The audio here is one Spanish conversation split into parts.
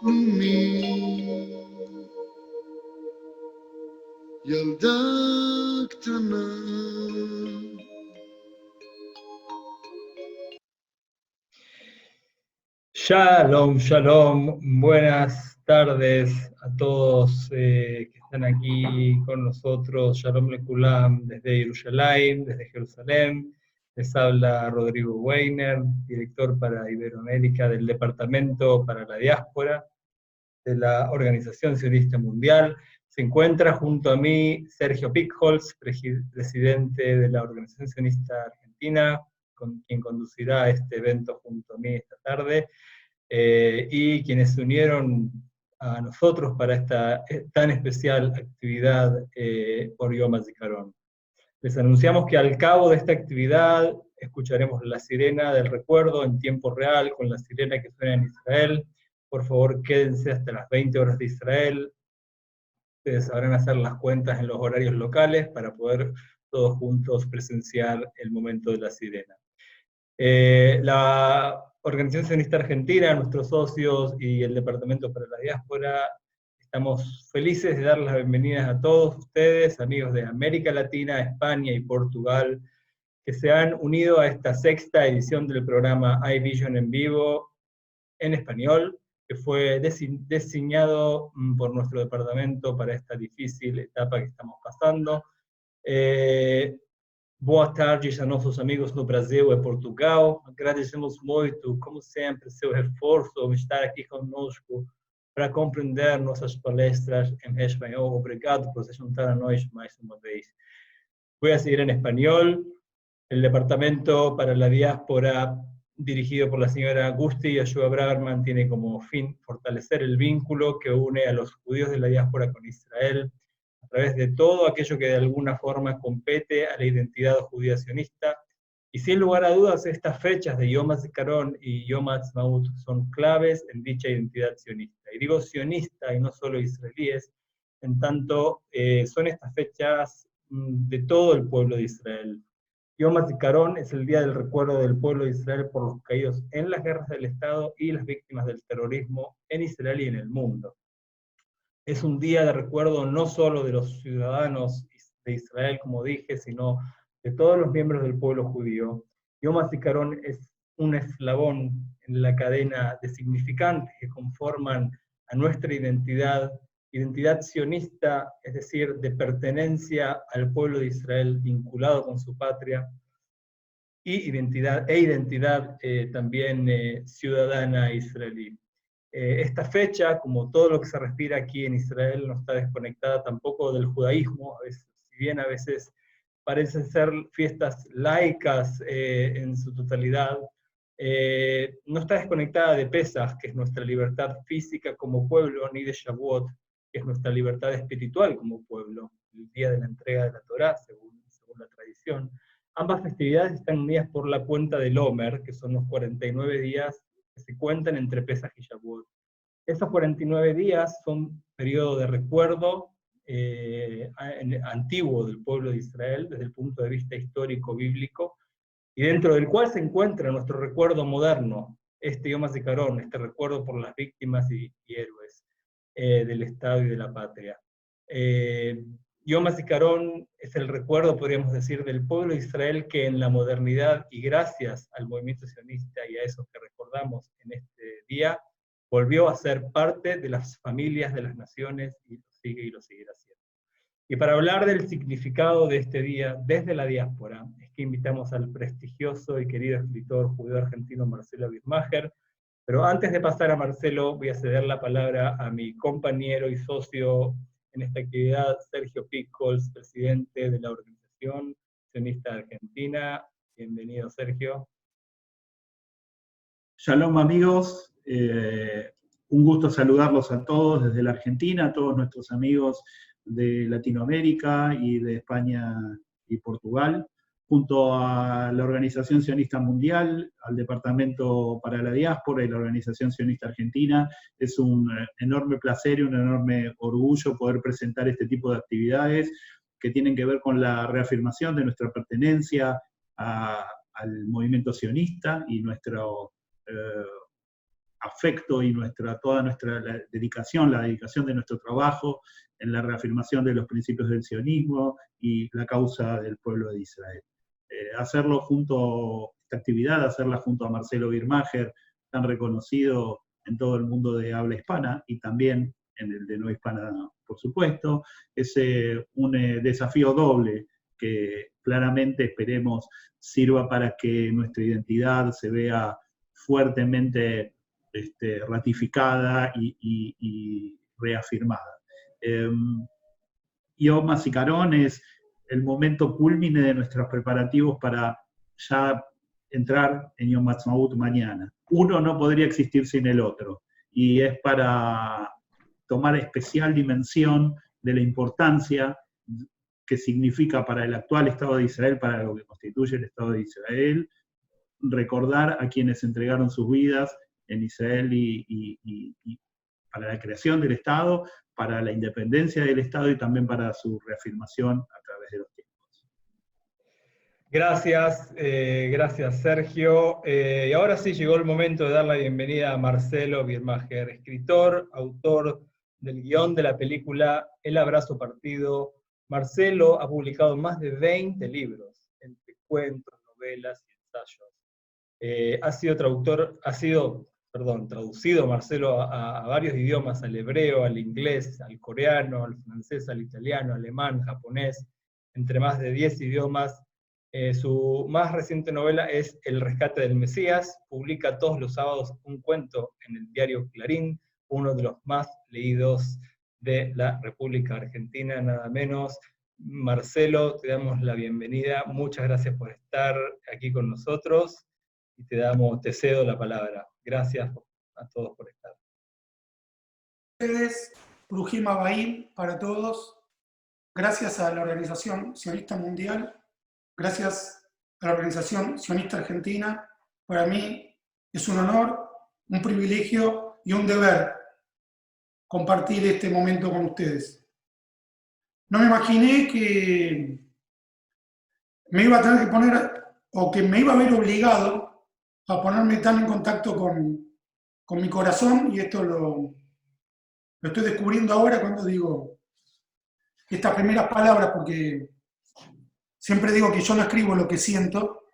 אמי, ילדה קטנה. Shalom, shalom, buenas tardes a todos que están aquí con nosotros. Shalom lekulam desde Jerusalén, desde Jerusalén. Les habla Rodrigo Weiner, director para Iberoamérica del Departamento para la Diáspora de la Organización Sionista Mundial. Se encuentra junto a mí Sergio Pickholz, presidente de la Organización Sionista Argentina, con quien conducirá este evento junto a mí esta tarde. Y quienes se unieron a nosotros para esta tan especial actividad por Yom HaZikaron. Les anunciamos que al cabo de esta actividad escucharemos la sirena del recuerdo en tiempo real, con la sirena que suena en Israel. Por favor, quédense hasta las 20 horas de Israel. Ustedes sabrán hacer las cuentas en los horarios locales para poder todos juntos presenciar el momento de la sirena. La Organización Sionista Argentina, nuestros socios y el Departamento para la Diáspora, estamos felices de dar las bienvenidas a todos ustedes, amigos de América Latina, España y Portugal, que se han unido a esta sexta edición del programa iVision en vivo en español, que fue diseñado por nuestro departamento para esta difícil etapa que estamos pasando. Boa tarde a nossos amigos no Brasil e Portugal. Agradecemos muito, como sempre, seu reforço, estar aqui conosco para compreender nossas palestras em espanhol. Obrigado por se juntar a nós mais uma vez. Voy a seguir en español. El Departamento para la Diáspora, dirigido por la señora Gusti y Ayuda Braverman, tiene como fin fortalecer el vínculo que une a los judíos de la diáspora con Israel, a través de todo aquello que de alguna forma compete a la identidad judía sionista. Y sin lugar a dudas, estas fechas de Yom HaZikaron y Yom HaAtzmaut son claves en dicha identidad sionista. Y digo sionista y no solo israelíes, en tanto son estas fechas de todo el pueblo de Israel. Yom HaZikaron es el día del recuerdo del pueblo de Israel por los caídos en las guerras del Estado y las víctimas del terrorismo en Israel y en el mundo. Es un día de recuerdo no solo de los ciudadanos de Israel, como dije, sino de todos los miembros del pueblo judío. Yom HaZikaron es un eslabón en la cadena de significantes que conforman a nuestra identidad sionista, es decir, de pertenencia al pueblo de Israel vinculado con su patria, y identidad también ciudadana israelí. Esta fecha, como todo lo que se respira aquí en Israel, no está desconectada tampoco del judaísmo, si bien a veces parecen ser fiestas laicas en su totalidad, no está desconectada de Pesach, que es nuestra libertad física como pueblo, ni de Shavuot, que es nuestra libertad espiritual como pueblo, el día de la entrega de la Torá, según la tradición. Ambas festividades están unidas por la cuenta del Omer, que son los 49 días que se cuentan entre Pesach y Shavuot. Esos 49 días son periodo de recuerdo antiguo del pueblo de Israel, desde el punto de vista histórico bíblico, y dentro del cual se encuentra nuestro recuerdo moderno, este Yom HaZikaron, este recuerdo por las víctimas y héroes del Estado y de la patria. Yom HaZikaron es el recuerdo, podríamos decir, del pueblo de Israel que en la modernidad, y gracias al movimiento sionista y a esos que recordamos en este día, volvió a ser parte de las familias de las naciones y lo seguirá siendo. Y para hablar del significado de este día desde la diáspora, es que invitamos al prestigioso y querido escritor judío argentino Marcelo Birmacher. Pero antes de pasar a Marcelo, voy a ceder la palabra a mi compañero y socio en esta actividad, Sergio Pickholz, presidente de la Organización Sionista Argentina. Bienvenido, Sergio. Shalom, amigos. Un gusto saludarlos a todos desde la Argentina, a todos nuestros amigos de Latinoamérica y de España y Portugal, junto a la Organización Sionista Mundial, al Departamento para la Diáspora y la Organización Sionista Argentina. Es un enorme placer y un enorme orgullo poder presentar este tipo de actividades que tienen que ver con la reafirmación de nuestra pertenencia al movimiento sionista y nuestro afecto y toda nuestra dedicación, la dedicación de nuestro trabajo en la reafirmación de los principios del sionismo y la causa del pueblo de Israel. Esta actividad, hacerla junto a Marcelo Birmacher, tan reconocido en todo el mundo de habla hispana y también en el de no hispana, por supuesto, es un desafío doble que claramente esperemos sirva para que nuestra identidad se vea fuertemente ratificada y reafirmada. Yom HaZikaron es el momento culmine de nuestros preparativos para ya entrar en Yom Ha'atzmaut mañana. Uno no podría existir sin el otro, y es para tomar especial dimensión de la importancia que significa para el actual Estado de Israel, para lo que constituye el Estado de Israel, recordar a quienes entregaron sus vidas en Israel y para la creación del Estado, para la independencia del Estado y también para su reafirmación a través de los tiempos. Gracias, gracias Sergio. Y ahora sí llegó el momento de dar la bienvenida a Marcelo Birmacher, escritor, autor del guión de la película El Abrazo Partido. Marcelo ha publicado más de 20 libros, entre cuentos, novelas y ensayos. Ha sido traducido Marcelo a varios idiomas, al hebreo, al inglés, al coreano, al francés, al italiano, alemán, japonés, entre más de 10 idiomas. Su más reciente novela es El Rescate del Mesías. Publica todos los sábados un cuento en el diario Clarín, uno de los más leídos de la República Argentina, nada menos. Marcelo, te damos la bienvenida. Muchas gracias por estar aquí con nosotros y te cedo la palabra. Gracias a todos por estar. Ustedes, Brujim Habayim para todos. Gracias a la Organización Sionista Mundial. Gracias a la Organización Sionista Argentina. Para mí es un honor, un privilegio y un deber compartir este momento con ustedes. No me imaginé que me iba a tener que poner, o que me iba a ver obligado a ponerme tan en contacto con mi corazón, y esto lo estoy descubriendo ahora cuando digo estas primeras palabras, porque siempre digo que yo no escribo lo que siento,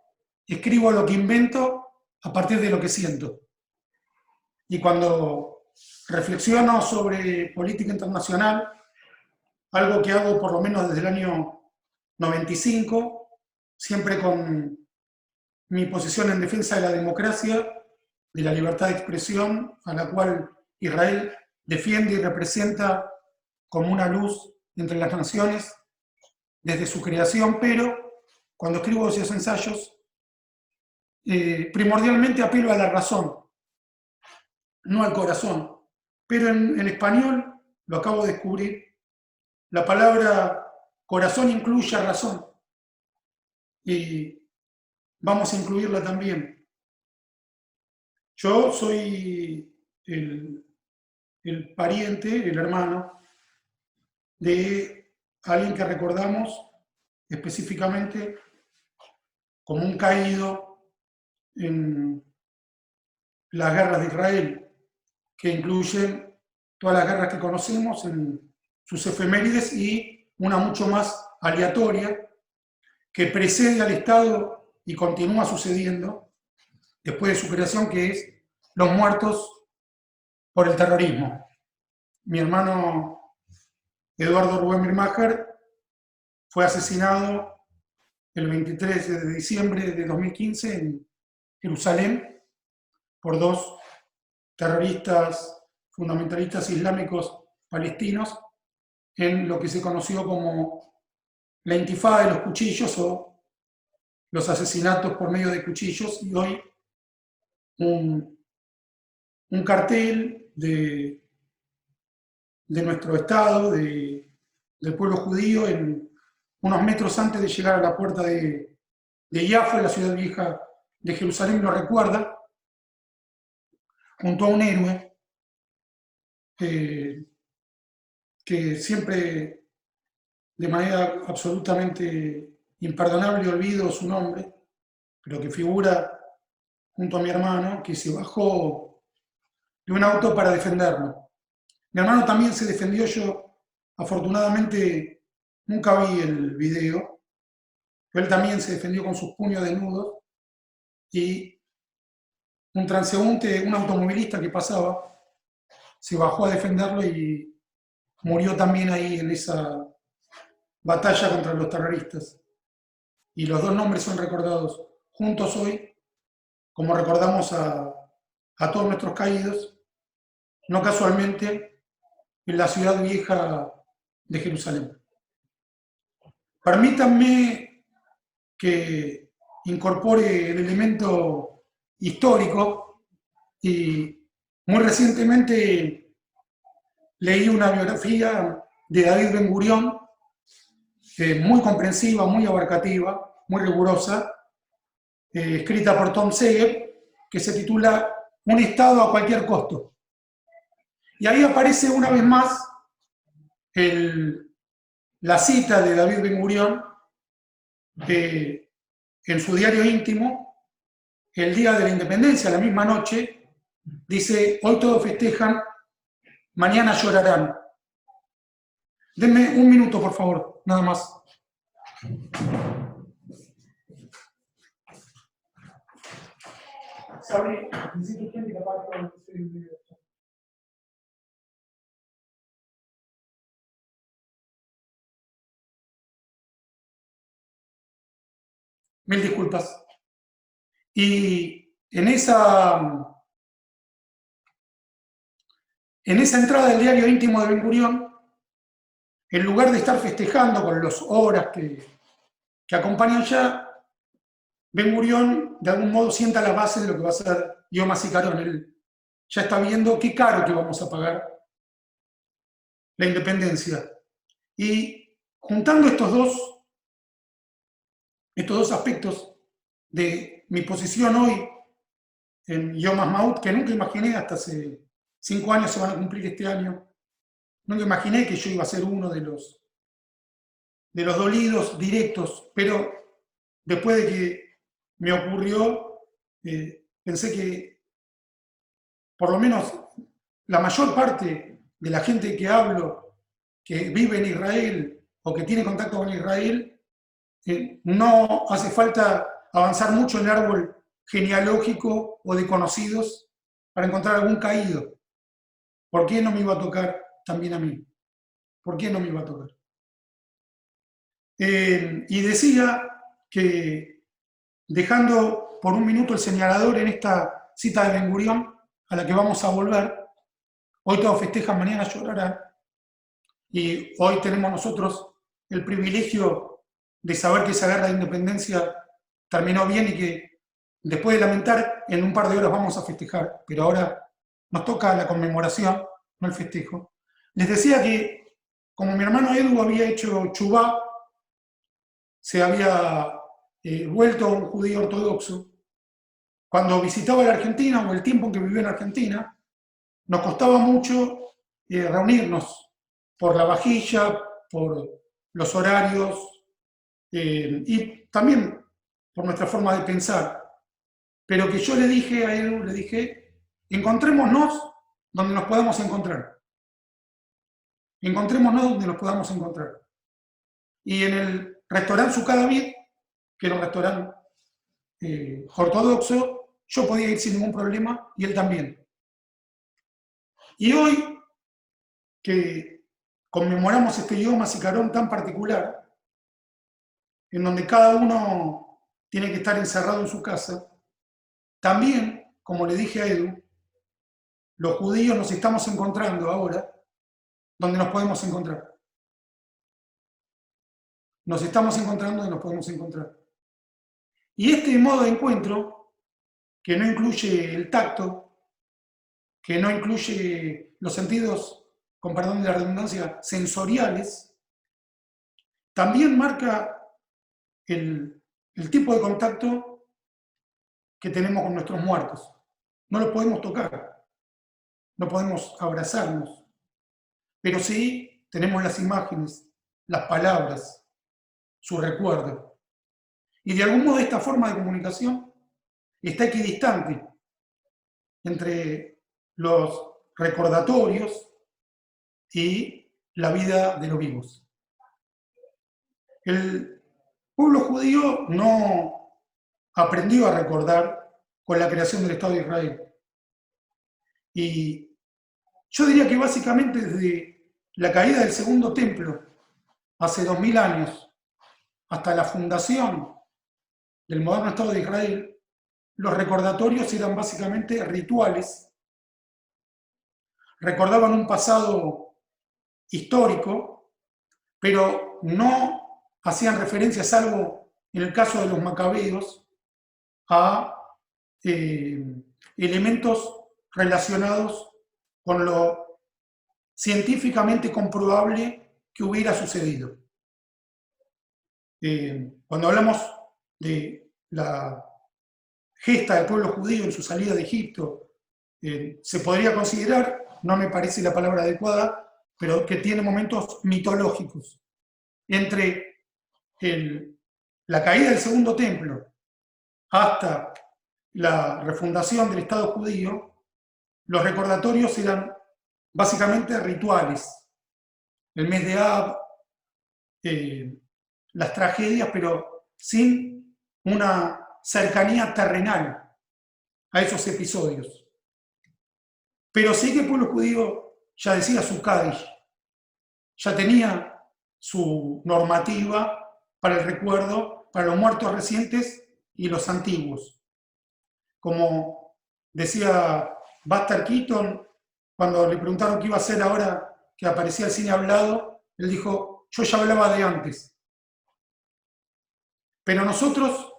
escribo lo que invento a partir de lo que siento. Y cuando reflexiono sobre política internacional, algo que hago por lo menos desde el año 95, siempre con mi posición en defensa de la democracia, de la libertad de expresión, a la cual Israel defiende y representa como una luz entre las naciones desde su creación, pero cuando escribo esos ensayos, primordialmente apelo a la razón, no al corazón. Pero en español, lo acabo de descubrir, la palabra corazón incluye a razón, y vamos a incluirla también. Yo soy el pariente, el hermano, de alguien que recordamos específicamente como un caído en las guerras de Israel, que incluyen todas las guerras que conocemos en sus efemérides y una mucho más aleatoria que precede al Estado y continúa sucediendo después de su creación, que es los muertos por el terrorismo. Mi hermano Eduardo Rubén Birmacher fue asesinado el 23 de diciembre de 2015 en Jerusalén por dos terroristas fundamentalistas islámicos palestinos en lo que se conoció como la intifada de los cuchillos o los asesinatos por medio de cuchillos, y hoy un cartel de nuestro Estado, del pueblo judío, unos metros antes de llegar a la puerta de Jaffa, la ciudad vieja de Jerusalén, lo recuerda, junto a un héroe que siempre, de manera absolutamente imperdonable, olvido su nombre, pero que figura junto a mi hermano, que se bajó de un auto para defenderlo. Mi hermano también se defendió, yo afortunadamente nunca vi el video, pero él también se defendió con sus puños desnudos y un transeúnte, un automovilista que pasaba, se bajó a defenderlo y murió también ahí en esa batalla contra los terroristas. Y los dos nombres son recordados juntos hoy, como recordamos a todos nuestros caídos, no casualmente en la ciudad vieja de Jerusalén. Permítanme que incorpore el elemento histórico y muy recientemente leí una biografía de David Ben Gurión, muy comprensiva, muy abarcativa, muy rigurosa, escrita por Tom Seger, que se titula Un Estado a cualquier costo. Y ahí aparece una vez más la cita de David Ben Gurión, que en su diario íntimo, el día de la independencia, la misma noche, dice: hoy todos festejan, mañana llorarán. Denme un minuto, por favor, nada más. Sorry, necesito gente capaz de... Mil disculpas. Y en esa entrada del diario íntimo de Ben Gurión, en lugar de estar festejando con los horas que acompañan ya, Ben Gurión de algún modo sienta la base de lo que va a ser Yom HaZikaron. Él ya está viendo qué caro que vamos a pagar la independencia. Y juntando estos dos aspectos de mi posición hoy en Yom HaMaut, que nunca imaginé, hasta hace 5 años se van a cumplir este año, nunca imaginé que yo iba a ser uno de los dolidos directos, pero después de que me ocurrió, pensé que por lo menos la mayor parte de la gente que hablo, que vive en Israel o que tiene contacto con Israel, no hace falta avanzar mucho en el árbol genealógico o de conocidos para encontrar algún caído. ¿Por qué no me iba a tocar también a mí? ¿Por qué no me iba a tocar? Y decía que, dejando por un minuto el señalador en esta cita de Ben Gurión, a la que vamos a volver, hoy todos festejan, mañana llorarán, y hoy tenemos nosotros el privilegio de saber que esa guerra de independencia terminó bien y que después de lamentar, en un par de horas vamos a festejar, pero ahora nos toca la conmemoración, no el festejo. Les decía que, como mi hermano Edu había hecho Chubá, se había vuelto un judío ortodoxo, cuando visitaba la Argentina o el tiempo en que vivió en Argentina, nos costaba mucho reunirnos por la vajilla, por los horarios y también por nuestra forma de pensar. Pero que yo le dije a Edu, le dije, encontrémonos donde nos podamos encontrar. Encontrémonos donde nos podamos encontrar. Y en el restaurante Sukkah David, que era un restaurante ortodoxo, yo podía ir sin ningún problema y él también. Y hoy, que conmemoramos este Yom HaZikaron tan particular, en donde cada uno tiene que estar encerrado en su casa, también, como le dije a Edu, los judíos nos estamos encontrando ahora donde nos podemos encontrar. Nos estamos encontrando donde nos podemos encontrar. Y este modo de encuentro, que no incluye el tacto, que no incluye los sentidos, con perdón de la redundancia, sensoriales, también marca el tipo de contacto que tenemos con nuestros muertos. No los podemos tocar, no podemos abrazarnos, pero sí tenemos las imágenes, las palabras, su recuerdo. Y de algún modo esta forma de comunicación está equidistante entre los recordatorios y la vida de los vivos. El pueblo judío no aprendió a recordar con la creación del Estado de Israel. Y yo diría que básicamente desde la caída del Segundo Templo, hace 2000 años, hasta la fundación del moderno Estado de Israel, los recordatorios eran básicamente rituales, recordaban un pasado histórico, pero no hacían referencia, salvo en el caso de los macabeos, a elementos relacionados con lo científicamente comprobable que hubiera sucedido. Cuando hablamos de la gesta del pueblo judío en su salida de Egipto, se podría considerar, no me parece la palabra adecuada, pero que tiene momentos mitológicos. Entre la caída del Segundo Templo hasta la refundación del Estado judío, los recordatorios eran básicamente rituales. El mes de Av, las tragedias, pero sin una cercanía terrenal a esos episodios. Pero sí que el pueblo judío ya decía su Kadish, ya tenía su normativa para el recuerdo, para los muertos recientes y los antiguos. Como decía Buster Keaton, cuando le preguntaron qué iba a hacer ahora que aparecía el cine hablado, él dijo, yo ya hablaba de antes. Pero nosotros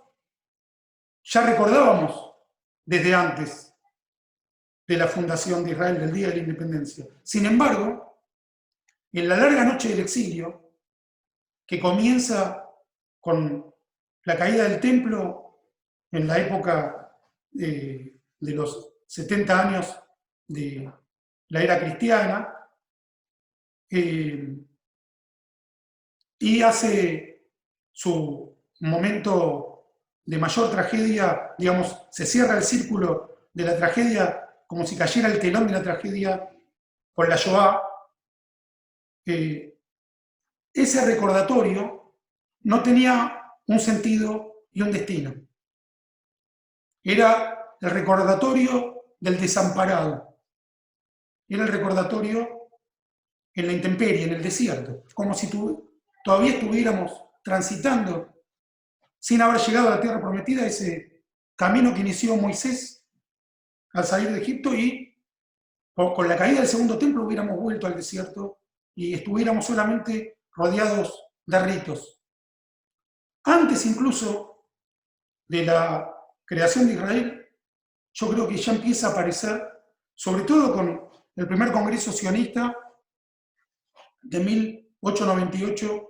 ya recordábamos desde antes de la fundación de Israel, del Día de la Independencia. Sin embargo, en la larga noche del exilio, que comienza con la caída del templo en la época de los 70 años de la era cristiana, y hace su momento de mayor tragedia, digamos, se cierra el círculo de la tragedia como si cayera el telón de la tragedia con la Shoah. Ese recordatorio no tenía un sentido y un destino. Era el recordatorio del desamparado. Era el recordatorio en la intemperie, en el desierto, como si todavía estuviéramos transitando, sin haber llegado a la tierra prometida, ese camino que inició Moisés al salir de Egipto, y con la caída del Segundo Templo hubiéramos vuelto al desierto y estuviéramos solamente rodeados de ritos. Antes incluso de la creación de Israel, yo creo que ya empieza a aparecer, sobre todo con el primer Congreso Sionista de 1898,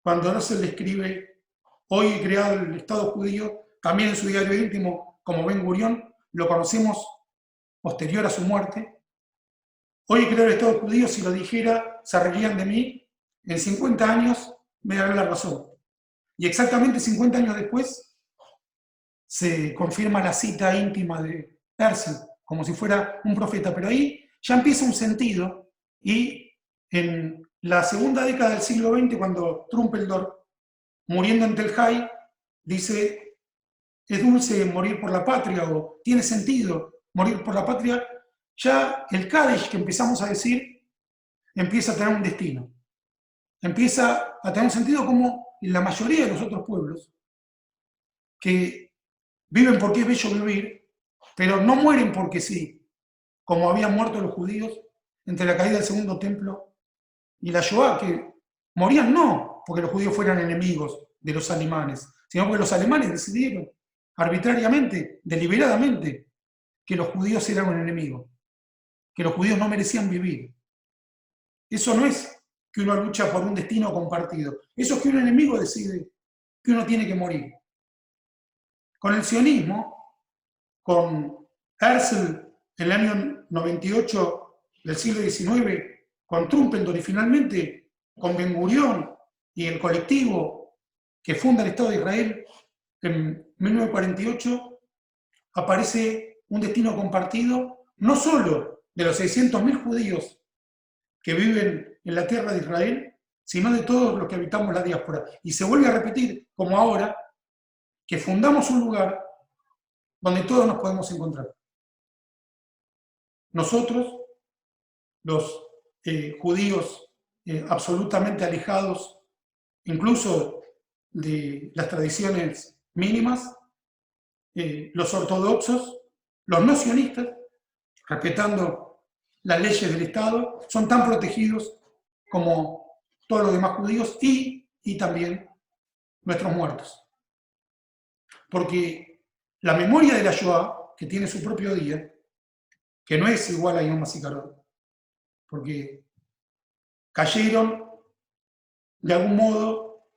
cuando Herzl escribe, hoy he creado el Estado judío, también en su diario íntimo, como Ben Gurión, lo conocemos posterior a su muerte. Hoy he creado el Estado judío, si lo dijera, se reirían de mí, en 50 años me darán la razón. Y exactamente 50 años después se confirma la cita íntima de Herzl, como si fuera un profeta, pero ahí ya empieza un sentido, y en la segunda década del siglo XX, cuando Trumpeldor, muriendo en Tel Hai, dice, es dulce morir por la patria, o tiene sentido morir por la patria, ya el Kadesh que empezamos a decir empieza a tener un destino. Empieza a tener un sentido como en la mayoría de los otros pueblos, que viven porque es bello vivir, pero no mueren porque sí, como habían muerto los judíos entre la caída del Segundo Templo y la Shoah, que morían no porque los judíos fueran enemigos de los alemanes, sino porque los alemanes decidieron arbitrariamente, deliberadamente, que los judíos eran un enemigo, que los judíos no merecían vivir. Eso no es que uno lucha por un destino compartido, eso es que un enemigo decide que uno tiene que morir. Con el sionismo, con Herzl en el año 98 del siglo XIX, con Trumpeldor y finalmente con Ben Gurión y el colectivo que funda el Estado de Israel en 1948, aparece un destino compartido, no solo de los 600.000 judíos que viven en la tierra de Israel, sino de todos los que habitamos la diáspora. Y se vuelve a repetir, como ahora, que fundamos un lugar donde todos nos podemos encontrar. Nosotros, los judíos absolutamente alejados, incluso de las tradiciones mínimas, los ortodoxos, los no sionistas, respetando las leyes del Estado, son tan protegidos como todos los demás judíos y también nuestros muertos. Porque la memoria de la Shoah, que tiene su propio día, que no es igual a Yom HaZikaron, porque cayeron de algún modo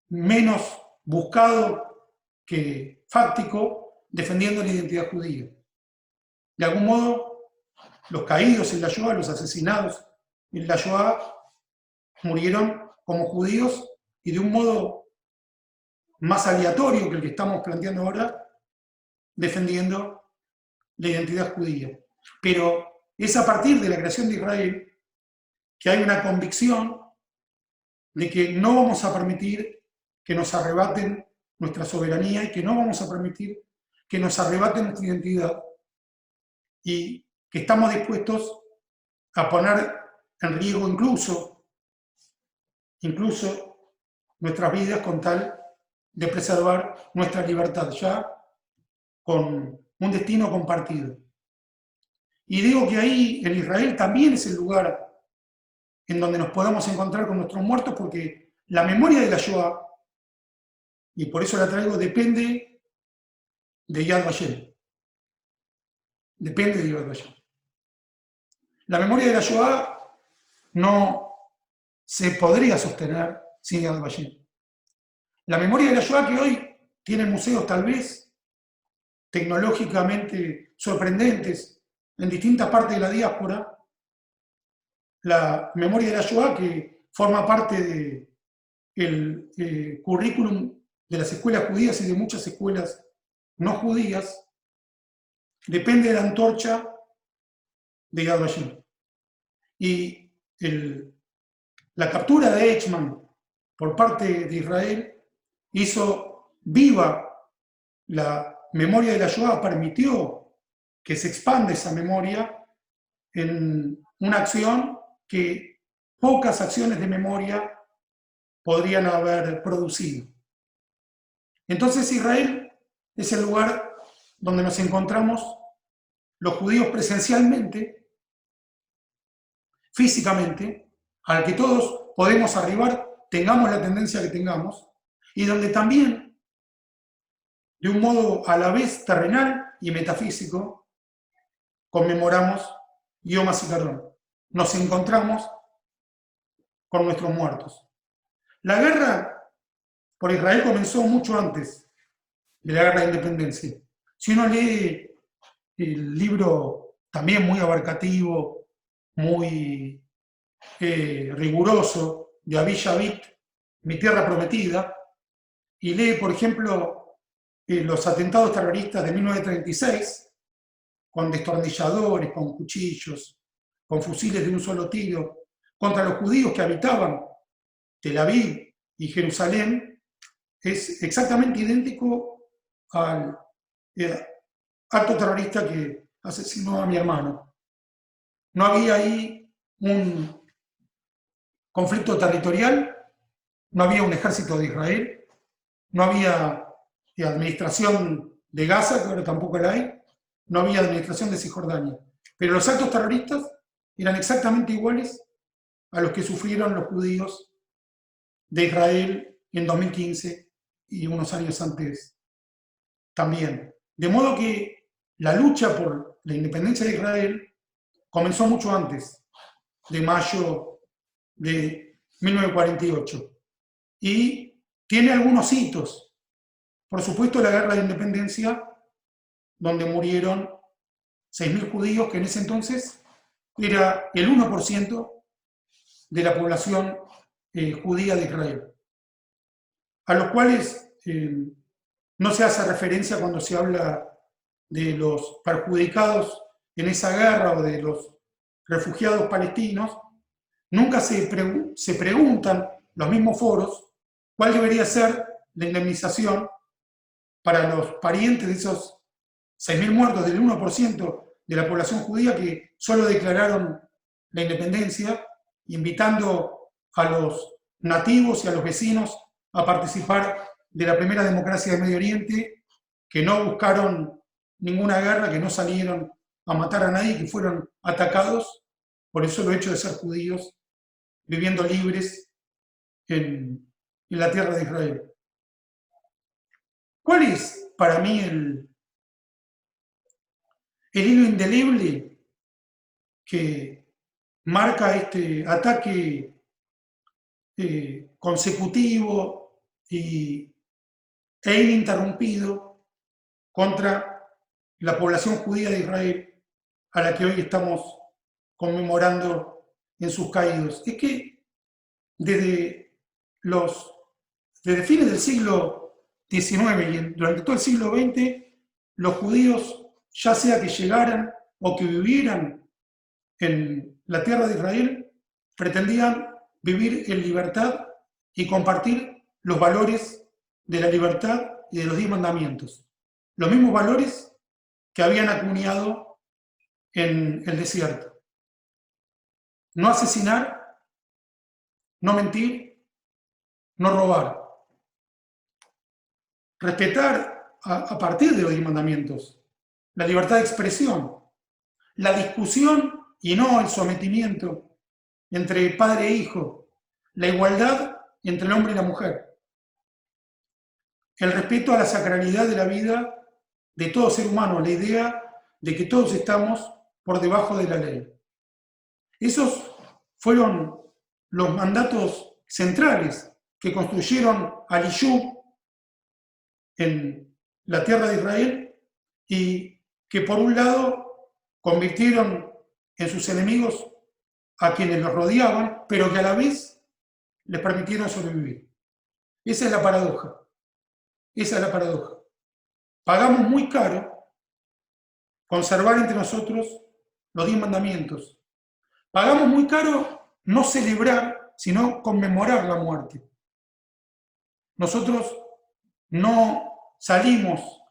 menos buscado que fáctico, defendiendo la identidad judía. De algún modo, los caídos en la Shoah, los asesinados en la Shoah, murieron como judíos y de un modo más aleatorio que el que estamos planteando ahora, defendiendo la identidad judía. Pero es a partir de la creación de Israel que hay una convicción de que no vamos a permitir que nos arrebaten nuestra soberanía y que no vamos a permitir que nos arrebaten nuestra identidad y que estamos dispuestos a poner en riesgo incluso nuestras vidas con tal de preservar nuestra libertad, ya con un destino compartido. Y digo que ahí en Israel también es el lugar en donde nos podemos encontrar con nuestros muertos, porque la memoria de la Shoah, y por eso la traigo, depende de Yad Vashem. Depende de Yad Vashem. La memoria de la Shoah no se podría sostener sin Yad Vashem. La memoria de la Shoah, que hoy tiene museos tal vez tecnológicamente sorprendentes en distintas partes de la diáspora, la memoria de la Shoah, que forma parte del currículum de las escuelas judías y de muchas escuelas no judías, depende de la antorcha de Yad Vashem. Y la captura de Eichmann por parte de Israel hizo viva la memoria de la Shoah, permitió que se expanda esa memoria en una acción que pocas acciones de memoria podrían haber producido. Entonces Israel es el lugar donde nos encontramos los judíos presencialmente, físicamente, al que todos podemos arribar, tengamos la tendencia que tengamos, y donde también, de un modo a la vez terrenal y metafísico, conmemoramos Yom HaZikaron. Nos encontramos con nuestros muertos. La guerra por Israel comenzó mucho antes de la guerra de independencia. Si uno lee el libro también muy abarcativo, muy riguroso de Avi Shavit, Mi Tierra Prometida, y lee, por ejemplo, los atentados terroristas de 1936, con destornilladores, con cuchillos, con fusiles de un solo tiro, contra los judíos que habitaban Tel Aviv y Jerusalén, es exactamente idéntico al acto terrorista que asesinó a mi hermano. No había ahí un conflicto territorial, no había un ejército de Israel, no había administración de Gaza, que ahora tampoco la hay, no había administración de Cisjordania. Pero los actos terroristas eran exactamente iguales a los que sufrieron los judíos de Israel en 2015 y unos años antes también. De modo que la lucha por la independencia de Israel comenzó mucho antes de mayo de 1948 y tiene algunos hitos. Por supuesto, la guerra de independencia, donde murieron 6.000 judíos, que en ese entonces era el 1% de la población judía de Israel, a los cuales no se hace referencia cuando se habla de los perjudicados en esa guerra o de los refugiados palestinos, nunca se preguntan los mismos foros cuál debería ser la indemnización para los parientes de esos 6.000 muertos, del 1% de la población judía que solo declararon la independencia, invitando a los nativos y a los vecinos a participar de la primera democracia del Medio Oriente, que no buscaron ninguna guerra, que no salieron a matar a nadie, que fueron atacados por el solo hecho de ser judíos, viviendo libres en la tierra de Israel. ¿Cuál es para mí el hilo indeleble que marca este ataque consecutivo e ininterrumpido contra la población judía de Israel, a la que hoy estamos conmemorando en sus caídos? Es que desde fines del siglo XIX y durante todo el siglo XX, los judíos, ya sea que llegaran o que vivieran en la tierra de Israel, pretendían vivir en libertad y compartir los valores de la libertad y de los 10 mandamientos. Los mismos valores que habían acuñado en el desierto. No asesinar, no mentir, no robar. Respetar a partir de los 10 mandamientos la libertad de expresión, la discusión y no el sometimiento entre padre e hijo, la igualdad entre el hombre y la mujer, el respeto a la sacralidad de la vida de todo ser humano, la idea de que todos estamos por debajo de la ley. Esos fueron los mandatos centrales que construyeron al Yishub en la tierra de Israel y que por un lado convirtieron en sus enemigos a quienes los rodeaban, pero que a la vez les permitieron sobrevivir. Esa es la paradoja. Esa es la paradoja. Pagamos muy caro conservar entre nosotros los 10 mandamientos. Pagamos muy caro no celebrar, sino conmemorar la muerte. Nosotros no salimos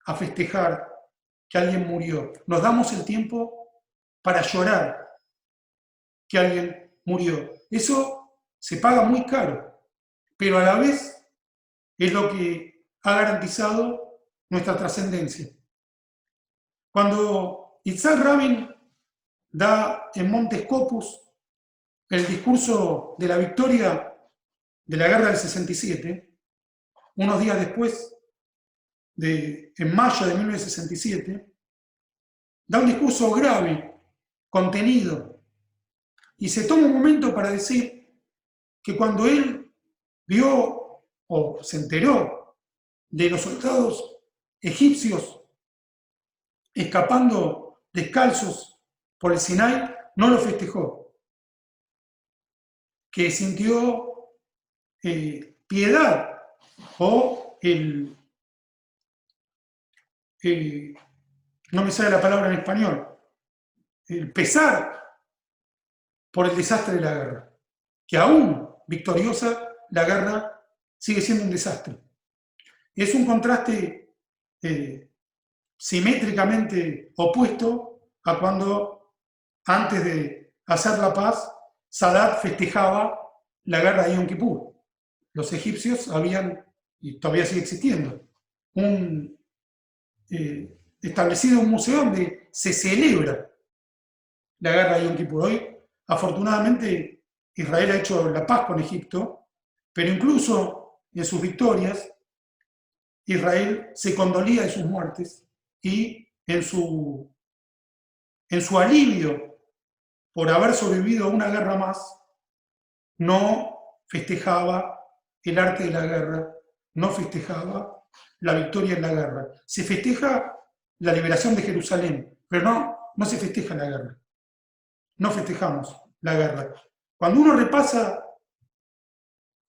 a festejar que alguien murió. Nos damos el tiempo para llorar que alguien murió. Eso se paga muy caro, pero a la vez es lo que ha garantizado nuestra trascendencia. Cuando Yitzhak Rabin da en Montes Scopus el discurso de la victoria de la guerra del 67, unos días después, en mayo de 1967, da un discurso grave, contenido, y se toma un momento para decir que cuando él vio o se enteró de los soldados egipcios escapando descalzos por el Sinai, no lo festejó, que sintió piedad o no me sale la palabra en español, el pesar por el desastre de la guerra, que aún victoriosa la guerra sigue siendo un desastre. Es un contraste simétricamente opuesto a cuando, antes de hacer la paz, Sadat festejaba la guerra de Yom Kippur. Los egipcios habían, y todavía sigue existiendo, establecido un museo donde se celebra la guerra de Yom Kippur. Hoy, afortunadamente, Israel ha hecho la paz con Egipto, pero incluso en sus victorias, Israel se condolía de sus muertes y en su alivio por haber sobrevivido a una guerra más, no festejaba el arte de la guerra, no festejaba la victoria en la guerra. Se festeja la liberación de Jerusalén, pero no se festeja la guerra. No festejamos la guerra. Cuando uno repasa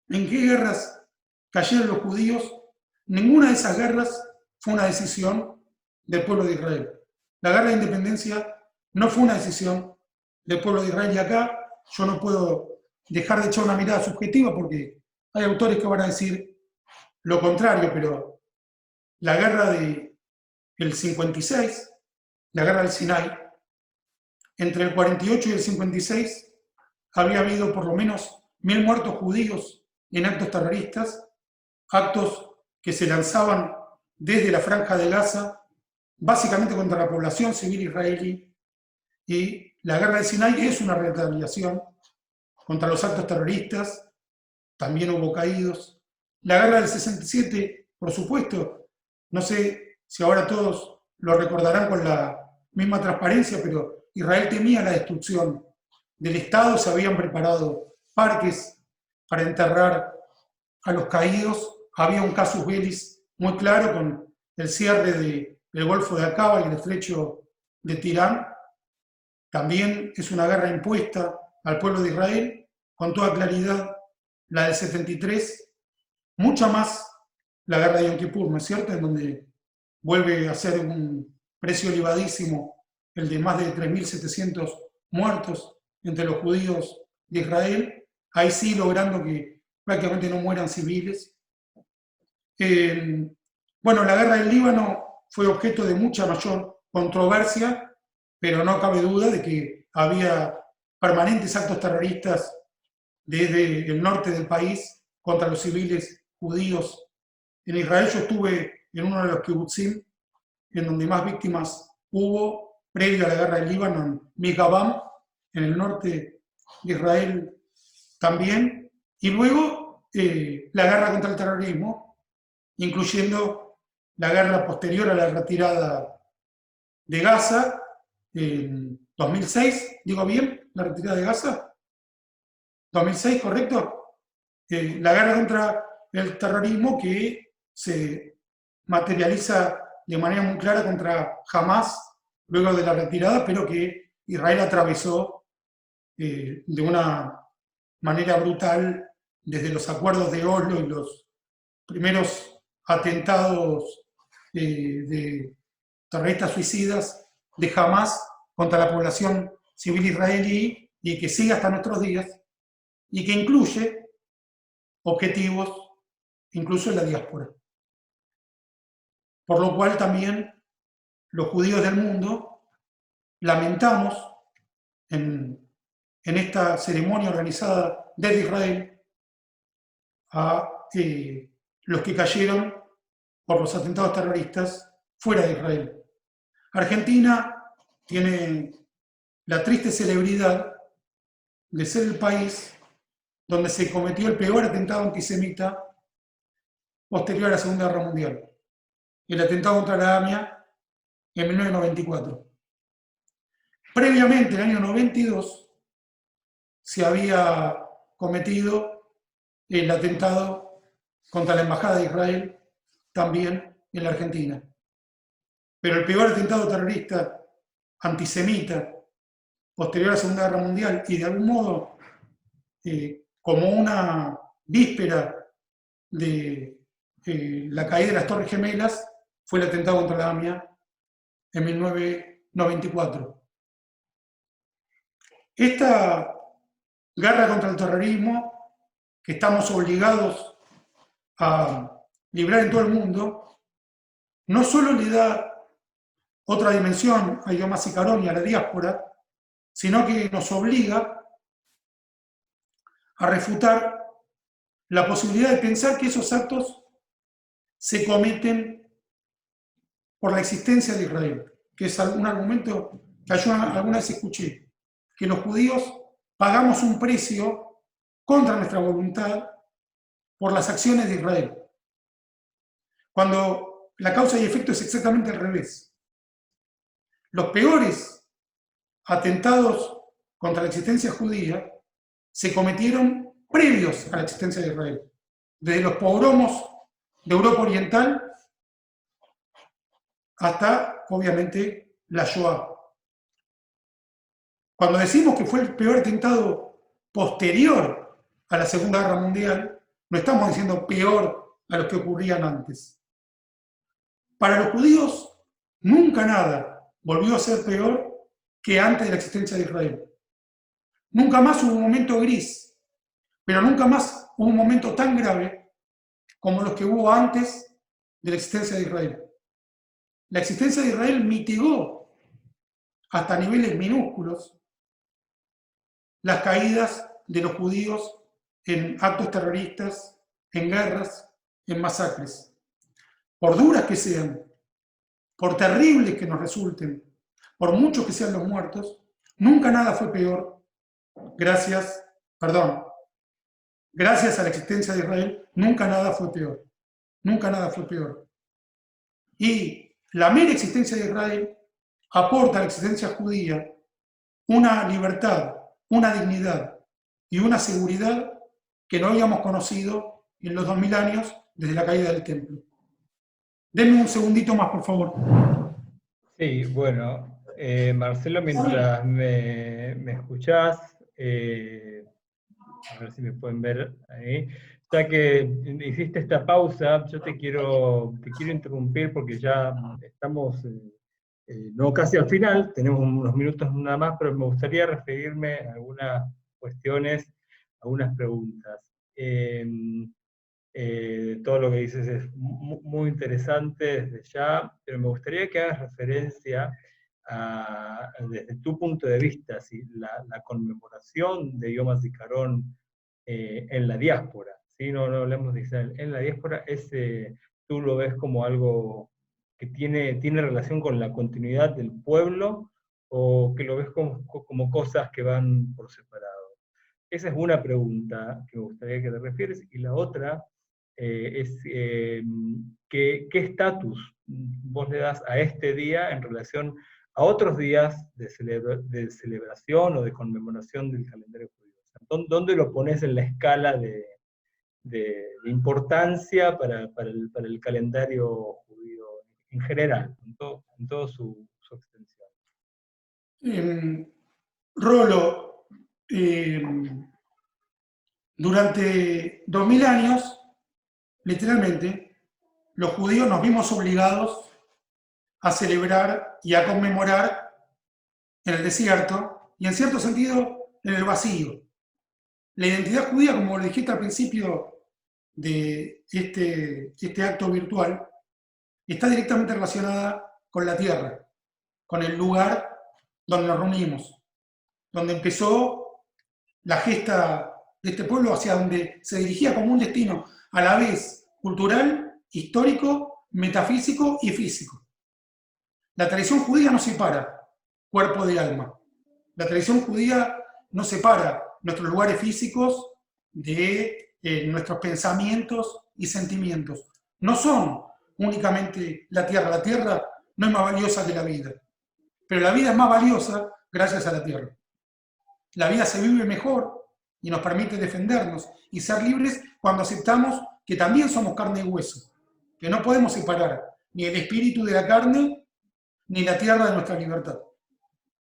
en qué guerras cayeron los judíos, ninguna de esas guerras fue una decisión del pueblo de Israel. La guerra de independencia no fue una decisión del pueblo de Israel. Y acá yo no puedo dejar de echar una mirada subjetiva porque hay autores que van a decir lo contrario, pero la guerra del 56, la guerra del Sinai, entre el 48 y el 56 había habido por lo menos 1000 muertos judíos en actos terroristas, actos que se lanzaban desde la Franja de Gaza, básicamente contra la población civil israelí, y la guerra del Sinai es una retaliación contra los actos terroristas, también hubo caídos. La guerra del 67, por supuesto, no sé si ahora todos lo recordarán con la misma transparencia, pero Israel temía la destrucción del Estado, se habían preparado parques para enterrar a los caídos, había un casus belli muy claro con el cierre del Golfo de Aqaba y el estrecho de Tirán. También es una guerra impuesta al pueblo de Israel, con toda claridad la del 73, mucha más la guerra de Yom Kippur, ¿no es cierto?, en donde vuelve a ser un precio elevadísimo el de más de 3.700 muertos entre los judíos de Israel, ahí sí logrando que prácticamente no mueran civiles. Bueno, la guerra del Líbano fue objeto de mucha mayor controversia, pero no cabe duda de que había permanentes actos terroristas desde el norte del país contra los civiles judíos en Israel. Yo estuve en uno de los kibutzim en donde más víctimas hubo previo a la guerra del Líbano, en Mikabam, en el norte de Israel también, y luego la guerra contra el terrorismo, incluyendo la guerra posterior a la retirada de Gaza, en 2006, ¿digo bien? ¿La retirada de Gaza? 2006, ¿correcto? La guerra contra el terrorismo que se materializa de manera muy clara contra Hamás luego de la retirada, pero que Israel atravesó de una manera brutal desde los acuerdos de Oslo y los primeros atentados de terroristas suicidas de Hamás contra la población civil israelí y que sigue hasta nuestros días y que incluye objetivos incluso en la diáspora. Por lo cual también los judíos del mundo lamentamos en esta ceremonia organizada desde Israel a los que cayeron por los atentados terroristas fuera de Israel. Argentina tiene la triste celebridad de ser el país donde se cometió el peor atentado antisemita posterior a la Segunda Guerra Mundial, el atentado contra la AMIA en 1994. Previamente, en el año 92, se había cometido el atentado contra la Embajada de Israel, también en la Argentina. Pero el peor atentado terrorista antisemita posterior a la Segunda Guerra Mundial y de algún modo como una víspera de la caída de las Torres Gemelas fue el atentado contra la AMIA en 1994. Esta guerra contra el terrorismo que estamos obligados a librar en todo el mundo no solo le da otra dimensión a Yom HaZikaron y a la diáspora, sino que nos obliga a refutar la posibilidad de pensar que esos actos se cometen por la existencia de Israel, que es un argumento que yo alguna vez escuché, que los judíos pagamos un precio contra nuestra voluntad por las acciones de Israel, cuando la causa y efecto es exactamente al revés. Los peores atentados contra la existencia judía se cometieron previos a la existencia de Israel, desde los pogromos de Europa Oriental hasta, obviamente, la Shoah. Cuando decimos que fue el peor atentado posterior a la Segunda Guerra Mundial, no estamos diciendo peor a los que ocurrían antes. Para los judíos, nunca nada volvió a ser peor que antes de la existencia de Israel. Nunca más hubo un momento gris, pero nunca más hubo un momento tan grave como los que hubo antes de la existencia de Israel. La existencia de Israel mitigó hasta niveles minúsculos las caídas de los judíos en actos terroristas, en guerras, en masacres. Por duras que sean, por terribles que nos resulten, por muchos que sean los muertos, nunca nada fue peor. Gracias a la existencia de Israel, nunca nada fue peor. Nunca nada fue peor. Y la mera existencia de Israel aporta a la existencia judía una libertad, una dignidad y una seguridad que no habíamos conocido en los 2000 años desde la caída del templo. Denme un segundito más, por favor. Sí, bueno, Marcelo, mientras me escuchás, a ver si me pueden ver ahí. Ya que hiciste esta pausa, yo te quiero interrumpir porque ya estamos, no casi al final, tenemos unos minutos nada más, pero me gustaría referirme a algunas cuestiones, algunas preguntas. Todo lo que dices es muy interesante desde ya, pero me gustaría que hagas referencia desde tu punto de vista, si la conmemoración de Yom HaZikaron en la diáspora, ¿sí? No hablemos de Israel, en la diáspora, tú lo ves como algo que tiene relación con la continuidad del pueblo, o que lo ves como cosas que van por separado. Esa es una pregunta que me gustaría que te refieres, y la otra es ¿qué estatus vos le das a este día en relación a otros días de celebración o de conmemoración del calendario judío? O sea, ¿dónde lo pones en la escala de importancia para el calendario judío en general, en todo su extensión? Rolo, durante 2000 años, literalmente, los judíos nos vimos obligados a celebrar y a conmemorar en el desierto y, en cierto sentido, en el vacío. La identidad judía, como lo dijiste al principio de este acto virtual, está directamente relacionada con la tierra, con el lugar donde nos reunimos, donde empezó la gesta de este pueblo, hacia donde se dirigía como un destino a la vez cultural, histórico, metafísico y físico. La tradición judía no separa cuerpo de alma. La tradición judía no separa nuestros lugares físicos de nuestros pensamientos y sentimientos. No son únicamente la tierra. La tierra no es más valiosa que la vida, pero la vida es más valiosa gracias a la tierra. La vida se vive mejor y nos permite defendernos y ser libres cuando aceptamos que también somos carne y hueso, que no podemos separar ni el espíritu de la carne ni la tierra de nuestra libertad.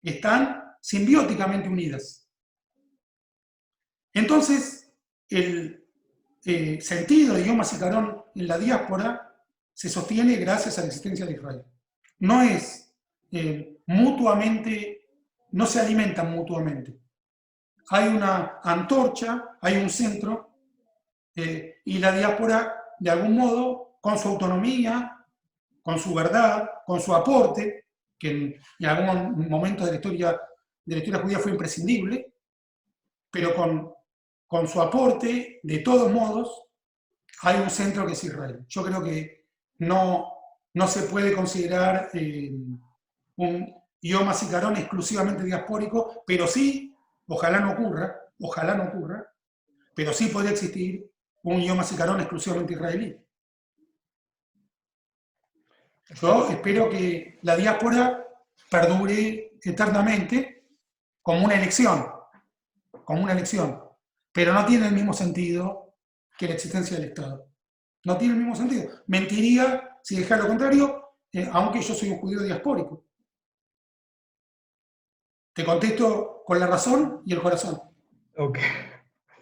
Están simbióticamente unidas. Entonces, el sentido de Yom HaZikaron en la diáspora se sostiene gracias a la existencia de Israel. No es mutuamente, no se alimentan mutuamente. Hay una antorcha, hay un centro, y la diáspora, de algún modo, con su autonomía, con su verdad, con su aporte, que en algún momento de la historia judía fue imprescindible, pero con su aporte, de todos modos, hay un centro que es Israel. Yo creo que no se puede considerar un Yom HaZikaron exclusivamente diaspórico, pero sí, ojalá no ocurra, pero sí podría existir un Yom HaZikaron exclusivamente israelí. Yo espero que la diáspora perdure eternamente como una elección, pero no tiene el mismo sentido que la existencia del Estado. No tiene el mismo sentido. Mentiría si dijera lo contrario, aunque yo soy un judío diaspórico. Te contesto con la razón y el corazón. Okay.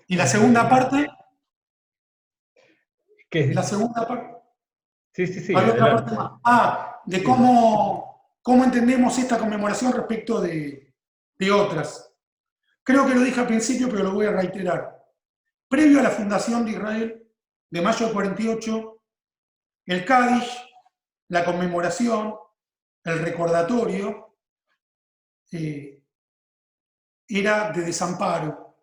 Y la segunda parte... ¿Qué? La segunda parte... Sí. Hay otra parte más. De cómo entendemos esta conmemoración respecto de de otras. Creo que lo dije al principio, pero lo voy a reiterar. Previo a la fundación de Israel, de mayo del 48, el Kaddish, la conmemoración, el recordatorio, era de desamparo,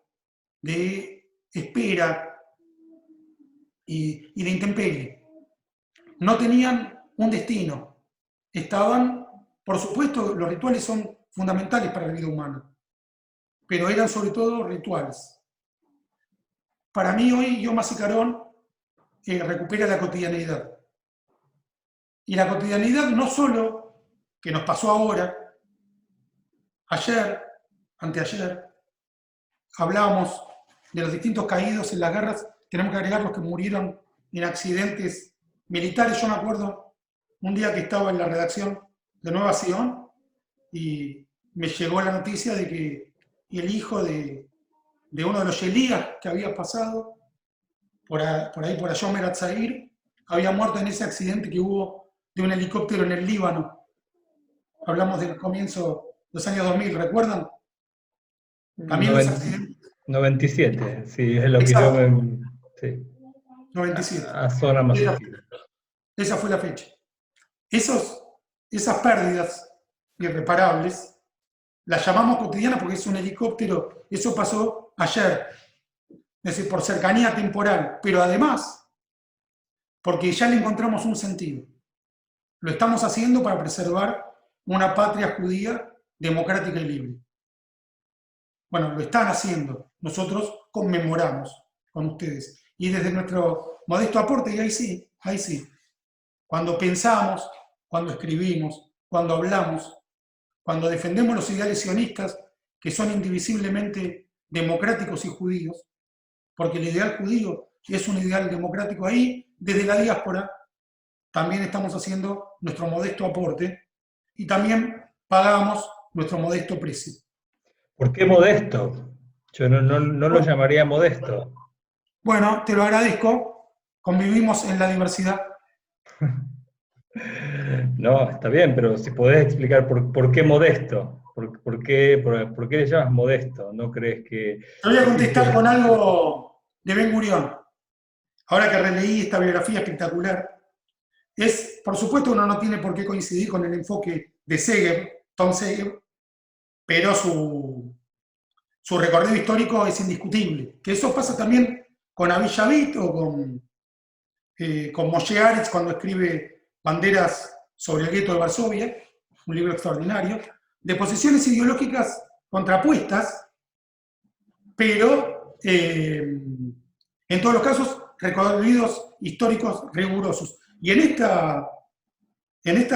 de espera y de intemperie. No tenían un destino. Estaban, por supuesto, los rituales son fundamentales para la vida humana, pero eran sobre todo rituales. Para mí hoy Yom HaZikaron recupera la cotidianeidad. Y la cotidianeidad no solo que nos pasó ahora, ayer, anteayer, hablábamos de los distintos caídos en las guerras, tenemos que agregar los que murieron en accidentes militares. Yo me acuerdo un día que estaba en la redacción de Nueva Sion y me llegó la noticia de que el hijo de uno de los Yelías que había pasado por ahí, por Ayom Eretzair, había muerto en ese accidente que hubo de un helicóptero en el Líbano. Hablamos del comienzo de los años 2000, ¿recuerdan? También los accidentes. 97, sí, es lo que yo me... Sí. 97. A zona más. Esa fue la fecha. Esas pérdidas irreparables las llamamos cotidianas porque es un helicóptero. Eso pasó ayer. Es decir, por cercanía temporal, pero además porque ya le encontramos un sentido. Lo estamos haciendo para preservar una patria judía democrática y libre. Bueno, lo están haciendo. Nosotros conmemoramos con ustedes. Y desde nuestro modesto aporte, y ahí sí, cuando pensamos, cuando escribimos, cuando hablamos, cuando defendemos los ideales sionistas, que son indivisiblemente democráticos y judíos, porque el ideal judío es un ideal democrático ahí, desde la diáspora, también estamos haciendo nuestro modesto aporte y también pagamos nuestro modesto precio. ¿Por qué modesto? Yo no lo llamaría modesto. Bueno, te lo agradezco. Convivimos en la diversidad. No, está bien, pero si podés explicar por qué modesto, por qué le llamas modesto, ¿no crees que...? Te voy a contestar con algo de Ben Gurión. Ahora que releí esta biografía espectacular, por supuesto uno no tiene por qué coincidir con el enfoque de Segev, Tom Segev, pero su recorrido histórico es indiscutible. Que eso pasa también con Avi Shavit o con Moshe Aretz cuando escribe Banderas sobre el gueto de Varsovia, un libro extraordinario, de posiciones ideológicas contrapuestas, pero en todos los casos recorridos históricos rigurosos. Y en esta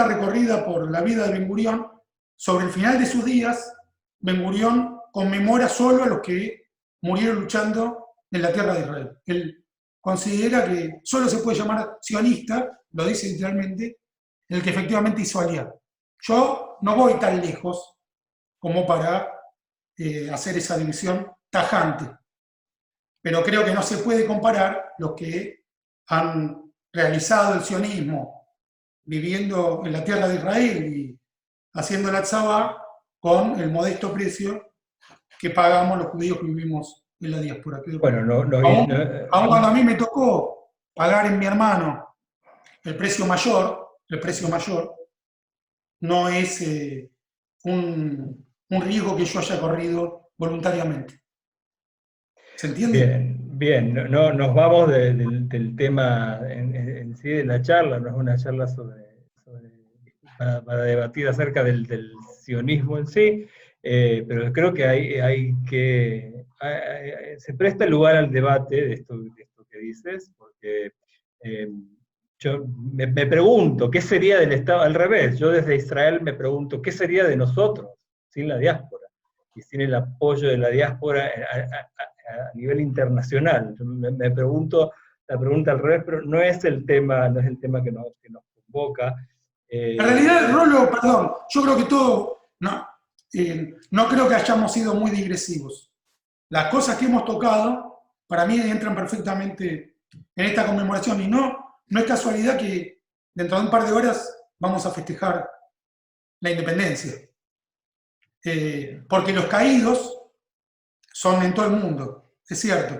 recorrida por la vida de Ben Gurión, sobre el final de sus días, Ben Gurión conmemora solo a los que murieron luchando en la tierra de Israel. Él considera que solo se puede llamar sionista, lo dice literalmente, el que efectivamente hizo aliar. Yo no voy tan lejos como para hacer esa división tajante, pero creo que no se puede comparar los que han realizado el sionismo viviendo en la tierra de Israel y haciendo la tzavá con el modesto precio que pagamos los judíos que vivimos en la diáspora. Bueno, aún cuando a mí me tocó pagar en mi hermano el precio mayor no es un riesgo que yo haya corrido voluntariamente. ¿Se entiende? Bien. No, nos vamos del tema en sí de la charla, no es una charla para debatir acerca del sionismo en sí, pero creo que se presta lugar al debate de esto que dices, porque yo me pregunto, ¿qué sería del Estado? Al revés, yo desde Israel me pregunto, ¿qué sería de nosotros sin la diáspora? Y sin el apoyo de la diáspora a nivel internacional. Me pregunto la pregunta al revés, pero no es el tema que nos convoca. En realidad, Rolo, perdón, yo creo que no creo que hayamos sido muy digresivos. Las cosas que hemos tocado, para mí entran perfectamente en esta conmemoración, y no es casualidad que dentro de un par de horas vamos a festejar la independencia. Porque los caídos son en todo el mundo, es cierto,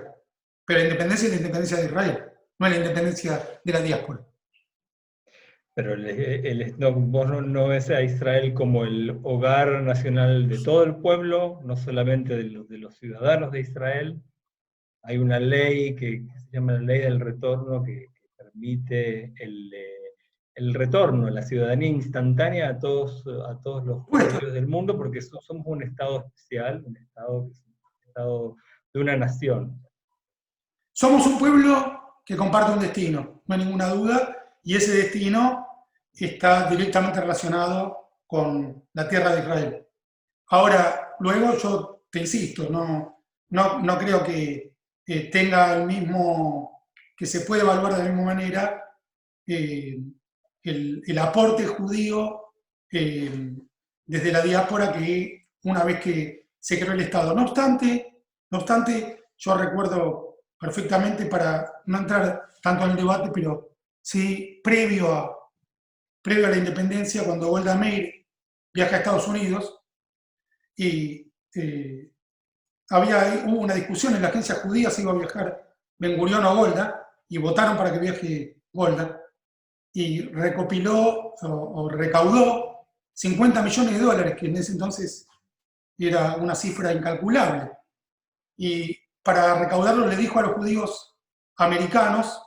pero la independencia es la independencia de Israel, no es la independencia de la diáspora. Pero vos no ves a Israel como el hogar nacional de todo el pueblo, no solamente de los ciudadanos de Israel. Hay una ley que se llama la ley del retorno que permite el retorno, la ciudadanía instantánea a todos los judíos del mundo, porque somos un Estado especial, un Estado que es un Estado de una nación. Somos un pueblo que comparte un destino, no hay ninguna duda, y ese destino está directamente relacionado con la tierra de Israel. Ahora, luego yo te insisto, no creo que tenga el mismo, que se puede evaluar de la misma manera el aporte judío desde la diáspora que una vez que se creó el Estado. No obstante, yo recuerdo perfectamente, para no entrar tanto en el debate, pero sí previo a la independencia, cuando Golda Meir viaja a Estados Unidos, y hubo una discusión en la agencia judía si iba a viajar Ben Gurión o Golda, y votaron para que viaje Golda, y recopiló o recaudó $50 millones, que en ese entonces era una cifra incalculable. Y para recaudarlo le dijo a los judíos americanos: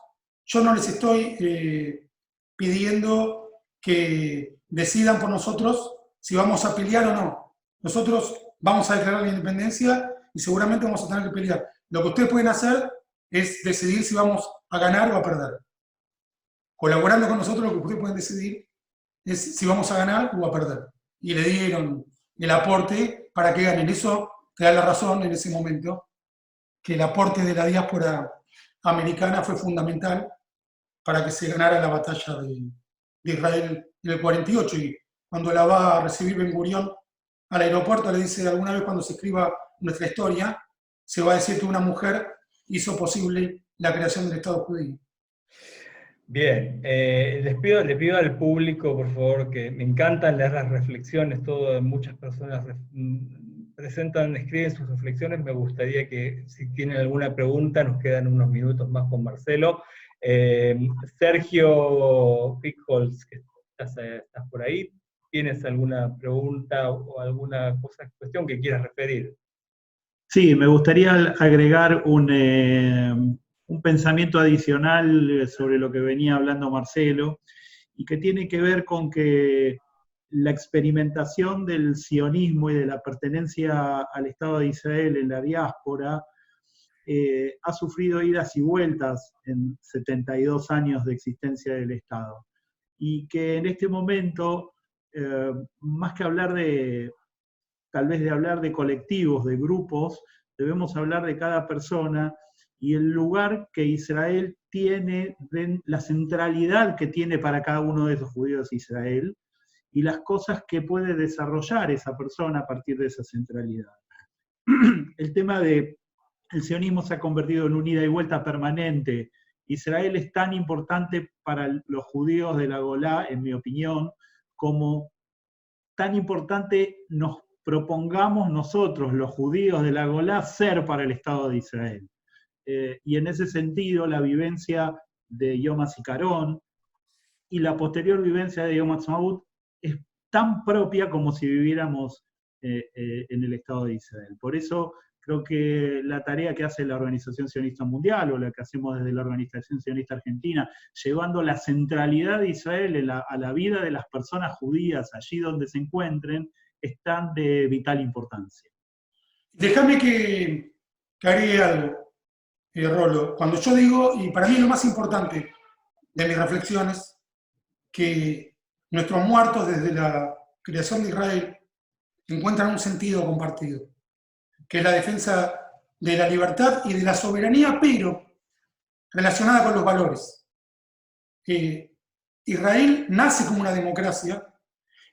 yo no les estoy pidiendo que decidan por nosotros si vamos a pelear o no. Nosotros vamos a declarar la independencia y seguramente vamos a tener que pelear. Lo que ustedes pueden hacer es decidir si vamos a ganar o a perder. Colaborando con nosotros, lo que ustedes pueden decidir es si vamos a ganar o a perder. Y le dieron el aporte para que ganen. Eso te da la razón en ese momento, que el aporte de la diáspora americana fue fundamental para que se ganara la batalla de Israel en el 48. Y cuando la va a recibir Ben Gurión al aeropuerto, le dice: alguna vez cuando se escriba nuestra historia, se va a decir que una mujer hizo posible la creación del Estado judío. Bien, le pido al público, por favor, que me encantan leer las reflexiones, muchas personas escriben sus reflexiones. Me gustaría que, si tienen alguna pregunta, nos quedan unos minutos más con Marcelo. Sergio Pickholz, que estás por ahí, ¿tienes alguna pregunta o alguna cuestión que quieras referir? Sí, me gustaría agregar un pensamiento adicional sobre lo que venía hablando Marcelo, y que tiene que ver con que la experimentación del sionismo y de la pertenencia al Estado de Israel en la diáspora ha sufrido idas y vueltas en 72 años de existencia del Estado. Y que en este momento, más que hablar tal vez de hablar de colectivos, de grupos, debemos hablar de cada persona y el lugar que Israel tiene, la centralidad que tiene para cada uno de esos judíos de Israel, y las cosas que puede desarrollar esa persona a partir de esa centralidad. El tema del sionismo se ha convertido en una ida y vuelta permanente. Israel es tan importante para los judíos de la Golá, en mi opinión, como tan importante nos propongamos nosotros, los judíos de la Golá, ser para el Estado de Israel. Y en ese sentido, la vivencia de Yom HaZikaron y la posterior vivencia de Yom HaTzmaut es tan propia como si viviéramos en el Estado de Israel. Por eso creo que la tarea que hace la Organización Sionista Mundial, o la que hacemos desde la Organización Sionista Argentina, llevando la centralidad de Israel a la vida de las personas judías allí donde se encuentren, es tan de vital importancia. Déjame que agregue algo, Rolo. Cuando yo digo, y para mí lo más importante de mis reflexiones, que nuestros muertos desde la creación de Israel encuentran un sentido compartido, que es la defensa de la libertad y de la soberanía, pero relacionada con los valores. Israel nace como una democracia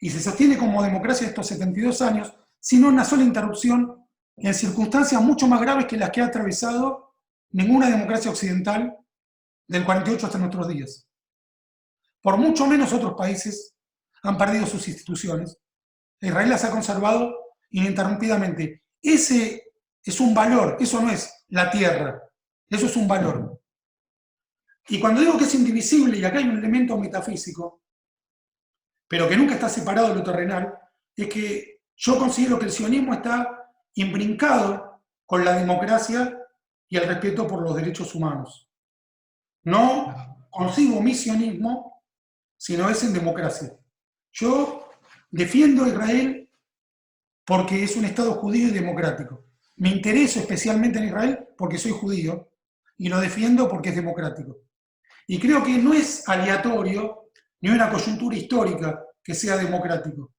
y se sostiene como democracia estos 72 años sin una sola interrupción, en circunstancias mucho más graves que las que ha atravesado ninguna democracia occidental del 48 hasta nuestros días. Por mucho menos otros países han perdido sus instituciones. Israel las ha conservado ininterrumpidamente. Ese es un valor, eso no es la tierra, eso es un valor. Y cuando digo que es indivisible, y acá hay un elemento metafísico, pero que nunca está separado de lo terrenal, es que yo considero que el sionismo está imbrincado con la democracia y el respeto por los derechos humanos. No concibo mi sionismo, sino es en democracia. Yo defiendo a Israel porque es un Estado judío y democrático. Me intereso especialmente en Israel porque soy judío y lo defiendo porque es democrático. Y creo que no es aleatorio ni una coyuntura histórica que sea democrático.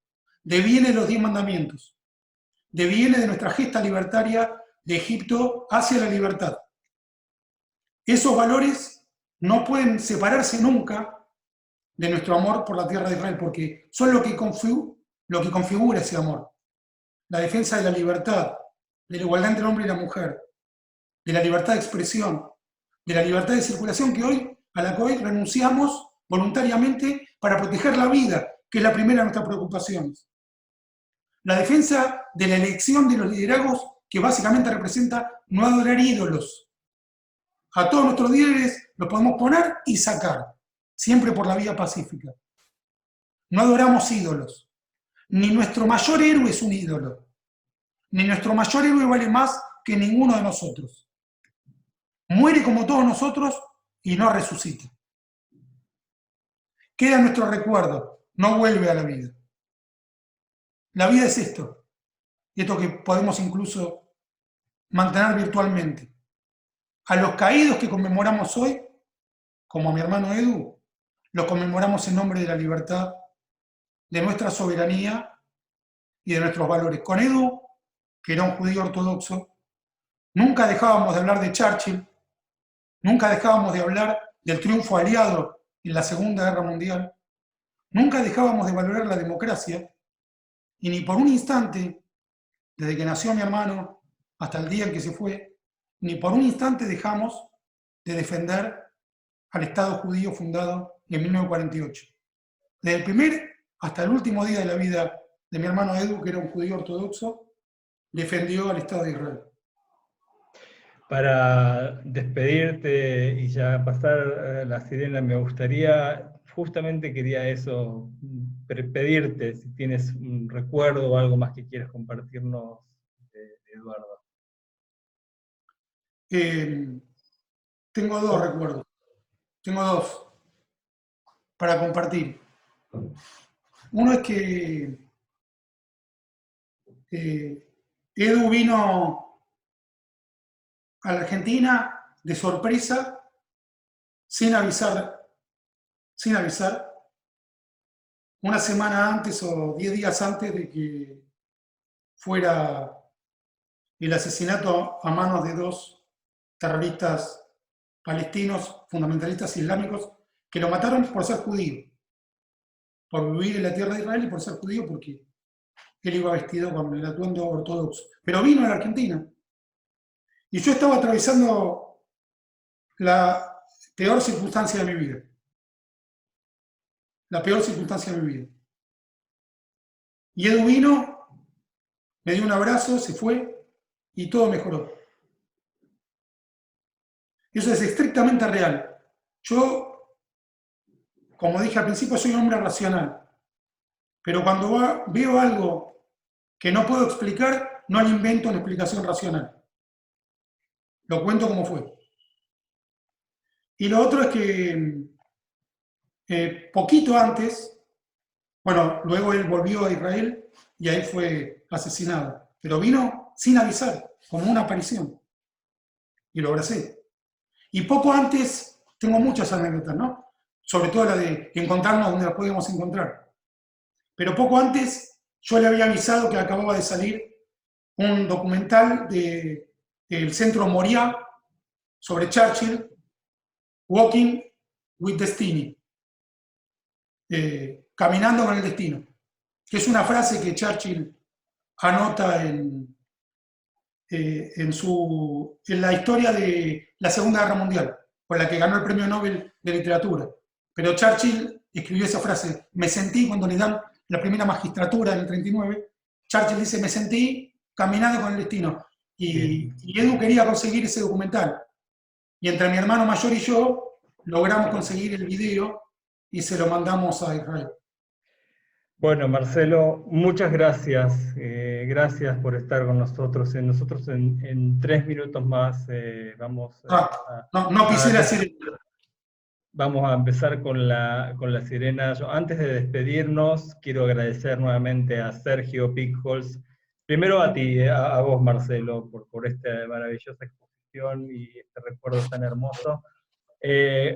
Deviene de los 10 mandamientos. Deviene de nuestra gesta libertaria de Egipto hacia la libertad. Esos valores no pueden separarse nunca de nuestro amor por la tierra de Israel, porque son lo que configura ese amor. La defensa de la libertad, de la igualdad entre el hombre y la mujer, de la libertad de expresión, de la libertad de circulación a la que hoy renunciamos voluntariamente para proteger la vida, que es la primera de nuestras preocupaciones. La defensa de la elección de los liderazgos, que básicamente representa no adorar ídolos. A todos nuestros líderes los podemos poner y sacar, siempre por la vía pacífica. No adoramos ídolos. Ni nuestro mayor héroe es un ídolo. Ni nuestro mayor héroe vale más que ninguno de nosotros. Muere como todos nosotros y no resucita. Queda en nuestro recuerdo, no vuelve a la vida. La vida es esto que podemos incluso mantener virtualmente. A los caídos que conmemoramos hoy, como a mi hermano Edu, los conmemoramos en nombre de la libertad, de nuestra soberanía y de nuestros valores. Con Edu, que era un judío ortodoxo, nunca dejábamos de hablar de Churchill, nunca dejábamos de hablar del triunfo aliado en la Segunda Guerra Mundial, nunca dejábamos de valorar la democracia, y ni por un instante, desde que nació mi hermano hasta el día en que se fue, ni por un instante dejamos de defender al Estado judío fundado en 1948. Desde el primer hasta el último día de la vida de mi hermano Edu, que era un judío ortodoxo, defendió al Estado de Israel. Para despedirte y ya pasar la sirena, me gustaría, justamente quería eso, pedirte si tienes un recuerdo o algo más que quieras compartirnos, Eduardo. Tengo dos recuerdos, tengo dos para compartir. Uno es que Edu vino a la Argentina de sorpresa, sin avisar, una semana antes o 10 días antes de que fuera el asesinato a manos de dos terroristas palestinos, fundamentalistas islámicos, que lo mataron por ser judío, por vivir en la tierra de Israel y por ser judío porque él iba vestido con el atuendo ortodoxo. Pero vino a la Argentina. Y yo estaba atravesando la peor circunstancia de mi vida. La peor circunstancia de mi vida. Y Edu vino, me dio un abrazo, se fue y todo mejoró. Eso es estrictamente real. Yo, como dije al principio, soy un hombre racional. Pero cuando veo algo que no puedo explicar, no le invento una explicación racional. Lo cuento como fue. Y lo otro es que poquito antes, bueno, luego él volvió a Israel y ahí fue asesinado. Pero vino sin avisar, como una aparición. Y lo abracé. Y poco antes, tengo muchas anécdotas, ¿no? Sobre todo la de encontrarnos donde las podíamos encontrar. Pero poco antes, yo le había avisado que acababa de salir un documental del Centro Moriah sobre Churchill, Walking with Destiny, caminando con el destino, que es una frase que Churchill anota en la historia de la Segunda Guerra Mundial, por la que ganó el Premio Nobel de Literatura. Pero Churchill escribió esa frase: me sentí cuando le dan la primera magistratura en el 39, Churchill dice, me sentí caminando con el destino. Y Edu quería conseguir ese documental. Y entre mi hermano mayor y yo logramos conseguir el video y se lo mandamos a Israel. Bueno, Marcelo, muchas gracias. Gracias por estar con nosotros. Nosotros en 3 minutos más vamos no pisé la sirena. Vamos a empezar con la sirena. Antes de despedirnos, quiero agradecer nuevamente a Sergio Pickholz, primero a ti, a vos, Marcelo, por esta maravillosa exposición y este recuerdo tan hermoso.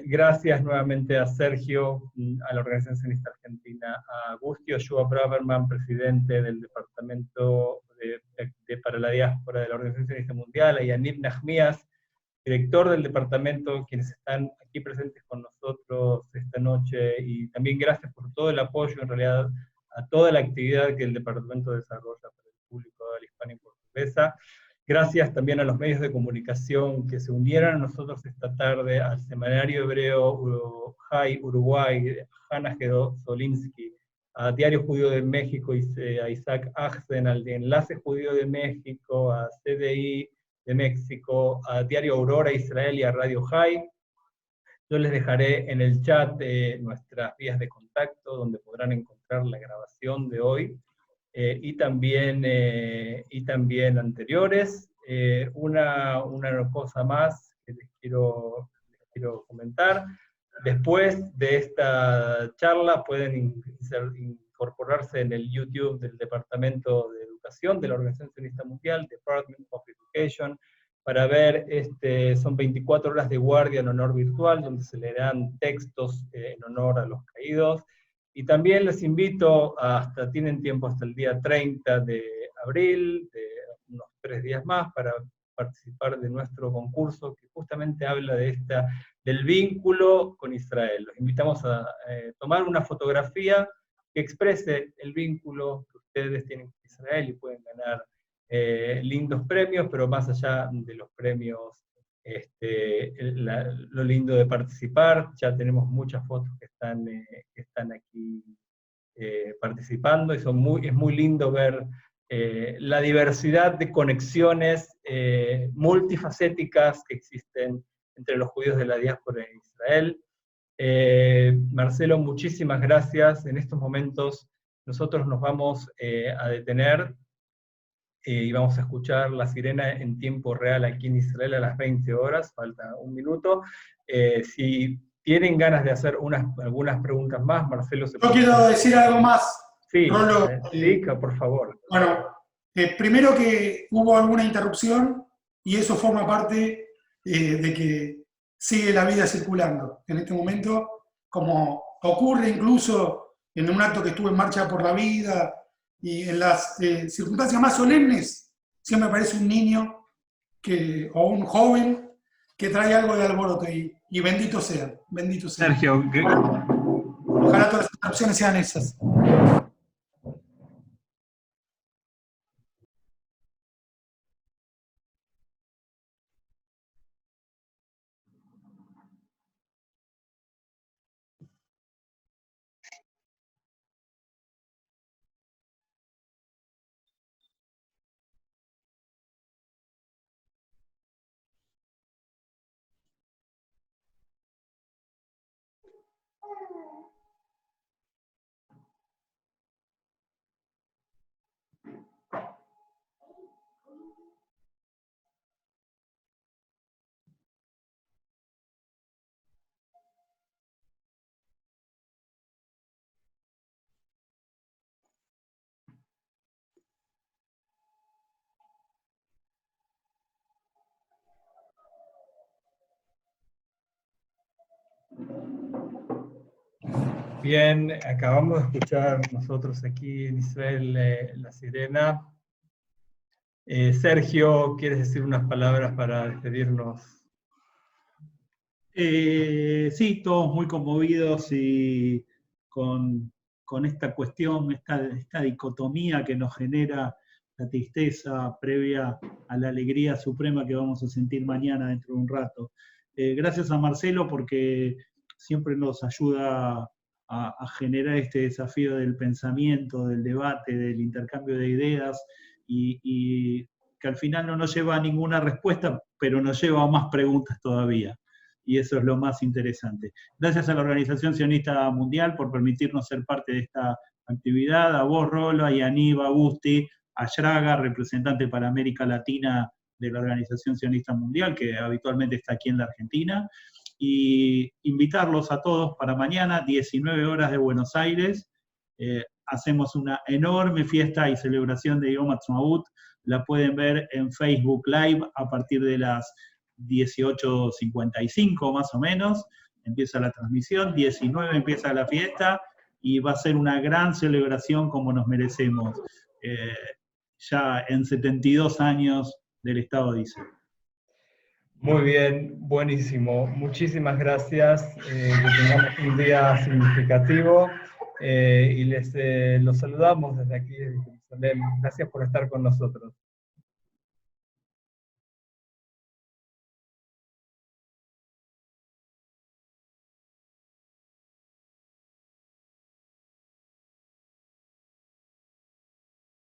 Gracias nuevamente a Sergio, a la Organización Sionista Argentina, a Agustí Ochoa Braverman, presidente del Departamento para la Diáspora de la Organización Sionista Mundial, y a Nib Nahmias, director del departamento, quienes están aquí presentes con nosotros esta noche, y también gracias por todo el apoyo, en realidad, a toda la actividad que el departamento desarrolla para el público de la hispana y portuguesa. Gracias también a los medios de comunicación que se unieron a nosotros esta tarde, al Semanario Hebreo Jai Uruguay, Hanna Jerozolimsky, a Diario Judío de México, a Isaac Achsen, al Enlace Judío de México, a CDI de México, a Diario Aurora Israel y a Radio Jai. Yo les dejaré en el chat nuestras vías de contacto, donde podrán encontrar la grabación de hoy, y también anteriores. Una cosa más que les quiero comentar. Después de esta charla pueden incorporarse en el YouTube del Departamento de Educación de la Organización Sionista Mundial, Department of Education, para ver, son 24 horas de guardia en honor virtual, donde se leerán textos en honor a los caídos. Y también les invito, tienen tiempo hasta el día 30 de abril, de unos 3 días más, para participar de nuestro concurso, que justamente habla del vínculo con Israel. Los invitamos a tomar una fotografía que exprese el vínculo que ustedes tienen con Israel, y pueden ganar lindos premios, pero más allá de los premios, lo lindo de participar, ya tenemos muchas fotos que están aquí participando, y es muy lindo ver la diversidad de conexiones multifacéticas que existen entre los judíos de la diáspora en Israel. Marcelo, muchísimas gracias. En estos momentos nosotros nos vamos a detener y vamos a escuchar la sirena en tiempo real aquí en Israel a las 20 horas, falta un minuto. Si tienen ganas de hacer algunas preguntas más, Marcelo se puede... Yo quiero decir algo más. Sí, Rolo, por favor. Bueno, primero que hubo alguna interrupción, y eso forma parte de que sigue la vida circulando. En este momento, como ocurre incluso en un acto que estuvo en Marcha por la Vida, y en las circunstancias más solemnes, siempre aparece un niño o un joven que trae algo de alboroto, y bendito sea, bendito sea. Sergio, Ojalá todas las interrupciones sean esas. Bien, acabamos de escuchar nosotros aquí en Israel la sirena. Sergio, ¿quieres decir unas palabras para despedirnos? Sí, todos muy conmovidos y con esta cuestión, esta dicotomía que nos genera la tristeza previa a la alegría suprema que vamos a sentir mañana dentro de un rato. Gracias a Marcelo, porque siempre nos ayuda a generar este desafío del pensamiento, del debate, del intercambio de ideas, y que al final no nos lleva a ninguna respuesta, pero nos lleva a más preguntas todavía. Y eso es lo más interesante. Gracias a la Organización Sionista Mundial por permitirnos ser parte de esta actividad, a vos, Rolo, a Yaniv, Busti, a Shraga, representante para América Latina de la Organización Sionista Mundial, que habitualmente está aquí en la Argentina, y invitarlos a todos para mañana, 19 horas de Buenos Aires. Hacemos una enorme fiesta y celebración de Yom Ha'atzmaut. La pueden ver en Facebook Live a partir de las 18:55 más o menos. Empieza la transmisión, 19 empieza la fiesta, y va a ser una gran celebración como nos merecemos, ya en 72 años del Estado de Israel. Muy bien, buenísimo. Muchísimas gracias. Que tengamos un día significativo, y los saludamos desde aquí, desde Jerusalén. Gracias por estar con nosotros.